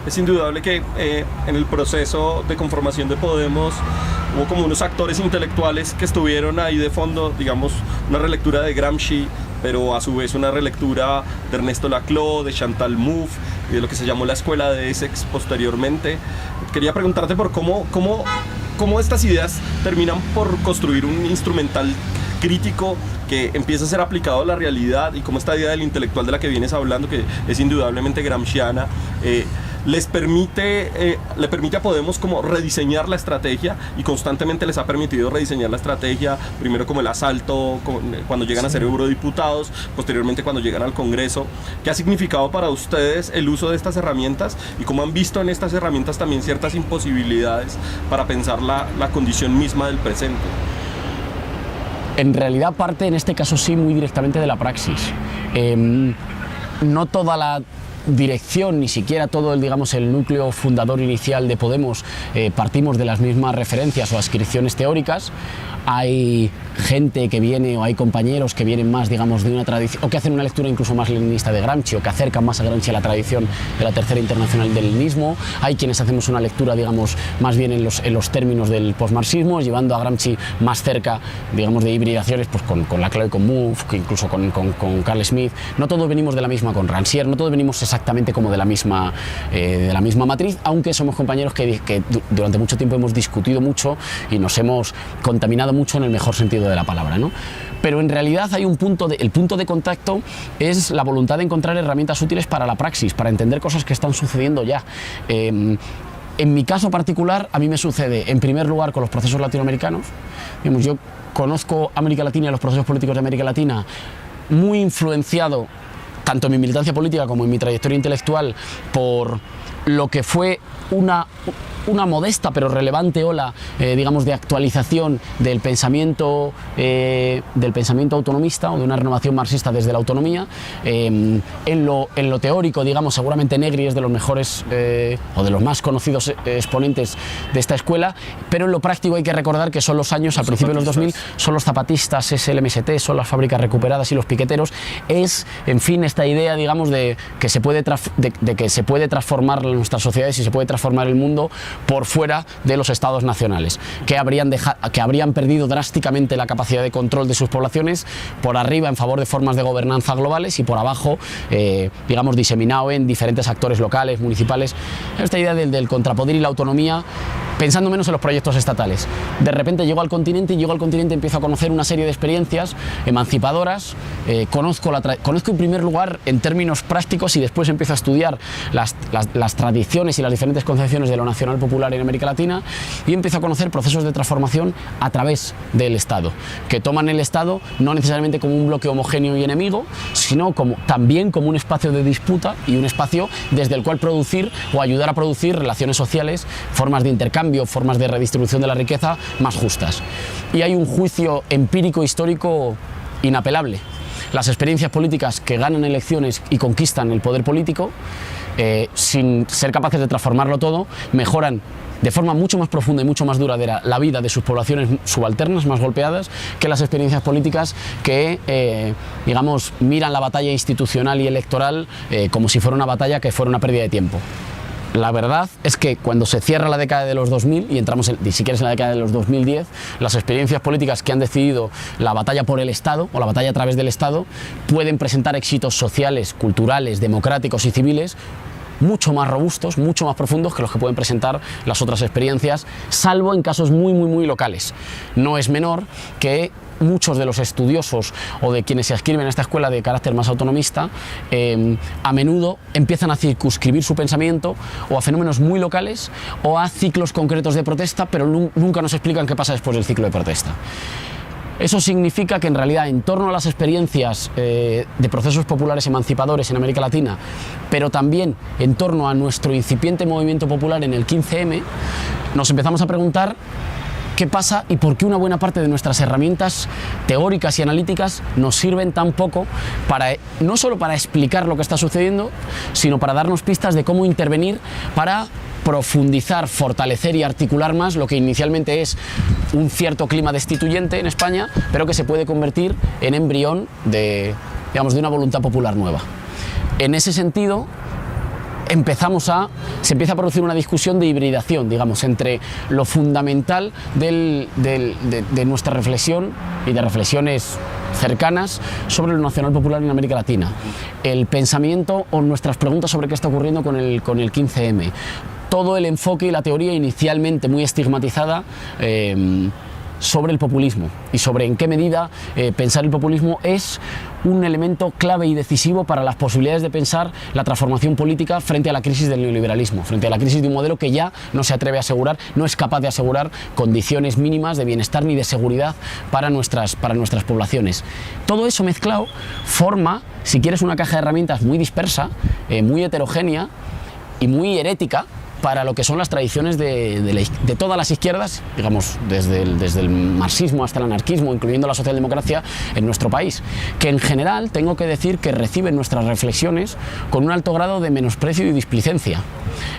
es indudable que en el proceso de conformación de Podemos hubo como unos actores intelectuales que estuvieron ahí de fondo, digamos, una relectura de Gramsci, pero a su vez una relectura de Ernesto Laclau, de Chantal Mouffe y de lo que se llamó la escuela de Essex posteriormente. Quería preguntarte por cómo estas ideas terminan por construir un instrumental crítico que empieza a ser aplicado a la realidad, y cómo esta idea del intelectual de la que vienes hablando, que es indudablemente gramsciana, le permite a Podemos como rediseñar la estrategia, y constantemente les ha permitido rediseñar la estrategia, primero como el asalto cuando llegan a ser eurodiputados, posteriormente cuando llegan al Congreso. ¿Qué ha significado para ustedes el uso de estas herramientas, y cómo han visto en estas herramientas también ciertas imposibilidades para pensar la condición misma del presente? En realidad parte, en este caso sí, muy directamente de la praxis. No toda la dirección, ni siquiera todo el núcleo fundador inicial de Podemos partimos de las mismas referencias o adscripciones teóricas. Hay gente que viene, o hay compañeros que vienen más, digamos, de una tradición, o que hacen una lectura incluso más leninista de Gramsci, o que acercan más a Gramsci a la tradición de la Tercera Internacional del leninismo. Hay quienes hacemos una lectura, digamos, más bien en los términos del posmarxismo, llevando a Gramsci más cerca, digamos, de hibridaciones pues con Laclau y con Mouffe, incluso con Carl Schmitt. No todos venimos de la misma, con Rancière, no todos venimos exactamente como de la misma matriz, aunque somos compañeros que durante mucho tiempo hemos discutido mucho y nos hemos contaminado mucho en el mejor sentido de la palabra, ¿no? Pero en realidad hay el punto de contacto es la voluntad de encontrar herramientas útiles para la praxis, para entender cosas que están sucediendo ya. En mi caso particular, a mí me sucede, en primer lugar, con los procesos latinoamericanos. Digamos, yo conozco América Latina y los procesos políticos de América Latina muy influenciado, tanto en mi militancia política como en mi trayectoria intelectual, por lo que fue una modesta pero relevante ola, digamos, de actualización del pensamiento autonomista, o de una renovación marxista desde la autonomía. En lo teórico, digamos, seguramente Negri es de los mejores o de los más conocidos exponentes de esta escuela, pero en lo práctico hay que recordar que son los años, al principio de los 2000, son los zapatistas, es el MST, son las fábricas recuperadas y los piqueteros, es, en fin, esta idea, digamos, de que se puede transformar nuestras sociedades y se puede transformar el mundo por fuera de los estados nacionales, que habrían perdido drásticamente la capacidad de control de sus poblaciones, por arriba en favor de formas de gobernanza globales y por abajo, digamos, diseminado en diferentes actores locales, municipales. Esta idea del contrapoder y la autonomía, pensando menos en los proyectos estatales. De repente llego al continente y empiezo a conocer una serie de experiencias emancipadoras. Conozco en primer lugar en términos prácticos, y después empiezo a estudiar las tradiciones y las diferentes concepciones de lo nacional popular en América Latina, y empiezo a conocer procesos de transformación a través del Estado, que toman el Estado no necesariamente como un bloque homogéneo y enemigo, sino también como un espacio de disputa y un espacio desde el cual producir o ayudar a producir relaciones sociales, formas de intercambio, formas de redistribución de la riqueza más justas. Y hay un juicio empírico histórico inapelable. Las experiencias políticas que ganan elecciones y conquistan el poder político, sin ser capaces de transformarlo todo, mejoran de forma mucho más profunda y mucho más duradera la vida de sus poblaciones subalternas más golpeadas, que las experiencias políticas que, digamos, miran la batalla institucional y electoral como si fuera una batalla que fuera una pérdida de tiempo. La verdad es que cuando se cierra la década de los 2000 y entramos, si quieres, en la década de los 2010, las experiencias políticas que han decidido la batalla por el Estado o la batalla a través del Estado pueden presentar éxitos sociales, culturales, democráticos y civiles mucho más robustos, mucho más profundos que los que pueden presentar las otras experiencias, salvo en casos muy, muy, muy locales. No es menor que muchos de los estudiosos o de quienes se adscriben a esta escuela de carácter más autonomista a menudo empiezan a circunscribir su pensamiento o a fenómenos muy locales o a ciclos concretos de protesta, pero nunca nos explican qué pasa después del ciclo de protesta. Eso significa que en realidad, en torno a las experiencias de procesos populares emancipadores en América Latina, pero también en torno a nuestro incipiente movimiento popular en el 15M, nos empezamos a preguntar qué pasa y por qué una buena parte de nuestras herramientas teóricas y analíticas nos sirven tan poco no solo para explicar lo que está sucediendo, sino para darnos pistas de cómo intervenir para profundizar, fortalecer y articular más lo que inicialmente es un cierto clima destituyente en España, pero que se puede convertir en embrión de una voluntad popular nueva. En ese sentido, se empieza a producir una discusión de hibridación, digamos, entre lo fundamental de nuestra reflexión y de reflexiones cercanas sobre lo nacional popular en América Latina, el pensamiento o nuestras preguntas sobre qué está ocurriendo con el 15M, todo el enfoque y la teoría inicialmente muy estigmatizada sobre el populismo y sobre en qué medida pensar el populismo es un elemento clave y decisivo para las posibilidades de pensar la transformación política frente a la crisis del neoliberalismo, frente a la crisis de un modelo que ya no se atreve a asegurar, no es capaz de asegurar condiciones mínimas de bienestar ni de seguridad para nuestras poblaciones. Todo eso mezclado forma, si quieres, una caja de herramientas muy dispersa, muy heterogénea y muy herética para lo que son las tradiciones de todas las izquierdas, digamos, desde el marxismo hasta el anarquismo, incluyendo la socialdemocracia en nuestro país, que en general tengo que decir que reciben nuestras reflexiones con un alto grado de menosprecio y displicencia.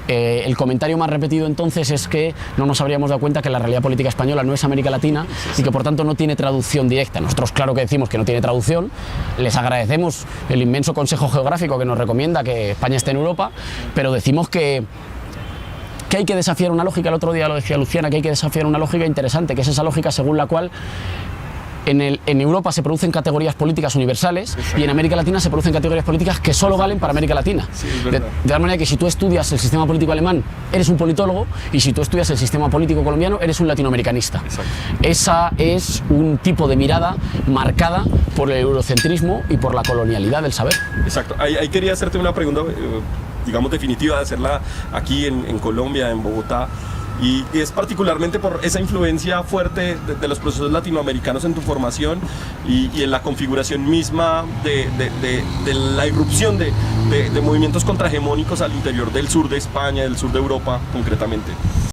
El comentario más repetido entonces es que no nos habríamos dado cuenta que la realidad política española no es América Latina y que por tanto no tiene traducción directa. Nosotros claro que decimos que no tiene traducción, les agradecemos el inmenso consejo geográfico que nos recomienda que España esté en Europa, pero decimos que hay que desafiar una lógica, el otro día lo decía Luciana, que hay que desafiar una lógica interesante, que es esa lógica según la cual en Europa se producen categorías políticas universales y en América Latina se producen categorías políticas que solo valen para América Latina. Sí, de tal manera que si tú estudias el sistema político alemán, eres un politólogo, y si tú estudias el sistema político colombiano, eres un latinoamericanista. Exacto. Esa es un tipo de mirada marcada por el eurocentrismo y por la colonialidad del saber. Exacto. Ahí quería hacerte una pregunta, digamos, definitiva, de hacerla aquí en Colombia, en Bogotá, y es particularmente por esa influencia fuerte de los procesos latinoamericanos en tu formación y en la configuración misma de la irrupción de movimientos contrahegemónicos al interior del sur de España, del sur de Europa concretamente.